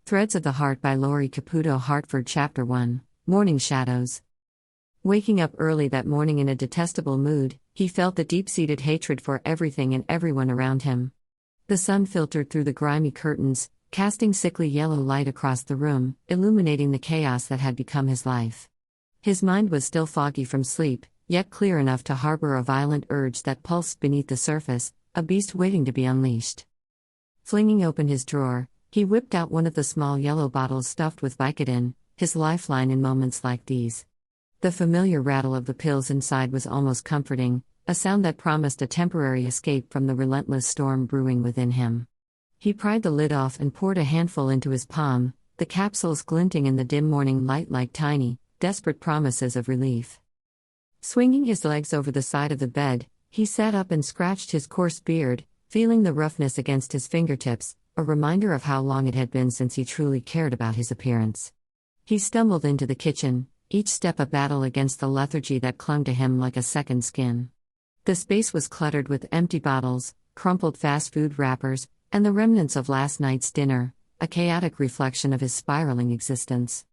Threads of the Heart by Lori Caputo-Hartford. Chapter 1 Morning Shadows. Waking up early that morning in a detestable mood, he felt the deep-seated hatred for everything and everyone around him. The sun filtered through the grimy curtains, casting sickly yellow light across the room, illuminating the chaos that had become his life. His mind was still foggy from sleep, yet clear enough to harbor a violent urge that pulsed beneath the surface, a beast waiting to be unleashed. Flinging open his drawer, he whipped out one of the small yellow bottles stuffed with Vicodin, his lifeline in moments like these. The familiar rattle of the pills inside was almost comforting, a sound that promised a temporary escape from the relentless storm brewing within him. He pried the lid off and poured a handful into his palm, the capsules glinting in the dim morning light like tiny, desperate promises of relief. Swinging his legs over the side of the bed, he sat up and scratched his coarse beard, feeling the roughness against his fingertips, a reminder of how long it had been since he truly cared about his appearance. He stumbled into the kitchen, each step a battle against the lethargy that clung to him like a second skin. The space was cluttered with empty bottles, crumpled fast food wrappers, and the remnants of last night's dinner, a chaotic reflection of his spiraling existence.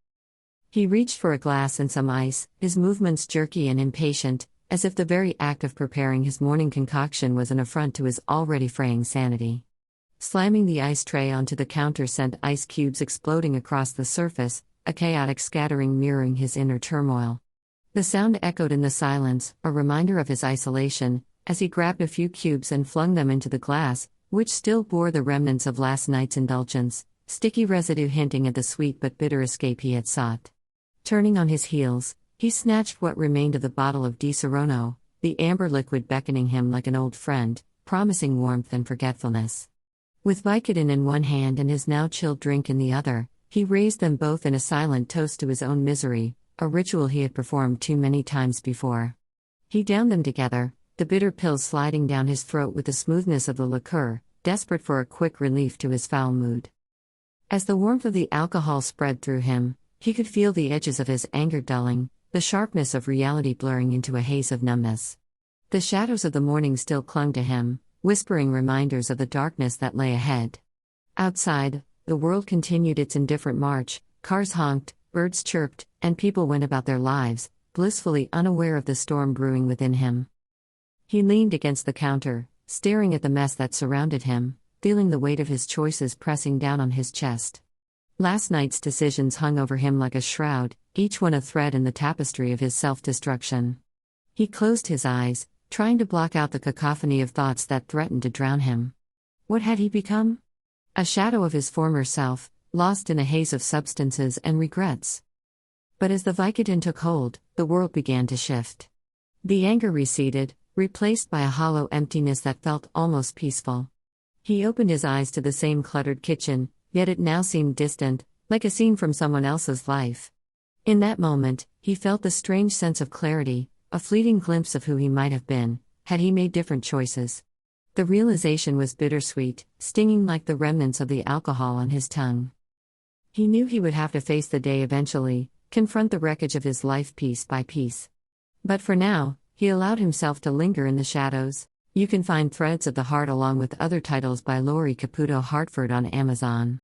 He reached for a glass and some ice, his movements jerky and impatient, as if the very act of preparing his morning concoction was an affront to his already fraying sanity. Slamming the ice tray onto the counter sent ice cubes exploding across the surface, a chaotic scattering mirroring his inner turmoil. The sound echoed in the silence, a reminder of his isolation, as he grabbed a few cubes and flung them into the glass, which still bore the remnants of last night's indulgence, sticky residue hinting at the sweet but bitter escape he had sought. Turning on his heels, he snatched what remained of the bottle of Di Serono, the amber liquid beckoning him like an old friend, promising warmth and forgetfulness. With Vicodin in one hand and his now chilled drink in the other, he raised them both in a silent toast to his own misery, a ritual he had performed too many times before. He downed them together, the bitter pills sliding down his throat with the smoothness of the liqueur, desperate for a quick relief to his foul mood. As the warmth of the alcohol spread through him, he could feel the edges of his anger dulling, the sharpness of reality blurring into a haze of numbness. The shadows of the morning still clung to him, whispering reminders of the darkness that lay ahead. Outside, the world continued its indifferent march, cars honked, birds chirped, and people went about their lives, blissfully unaware of the storm brewing within him. He leaned against the counter, staring at the mess that surrounded him, feeling the weight of his choices pressing down on his chest. Last night's decisions hung over him like a shroud, each one a thread in the tapestry of his self-destruction. He closed his eyes, trying to block out the cacophony of thoughts that threatened to drown him. What had he become? A shadow of his former self, lost in a haze of substances and regrets. But as the Vicodin took hold, the world began to shift. The anger receded, replaced by a hollow emptiness that felt almost peaceful. He opened his eyes to the same cluttered kitchen, yet it now seemed distant, like a scene from someone else's life. In that moment, he felt the strange sense of clarity, a fleeting glimpse of who he might have been, had he made different choices. The realization was bittersweet, stinging like the remnants of the alcohol on his tongue. He knew he would have to face the day eventually, confront the wreckage of his life piece by piece. But for now, he allowed himself to linger in the shadows. You can find Threads of the Heart along with other titles by Lori Caputo-Hartford on Amazon.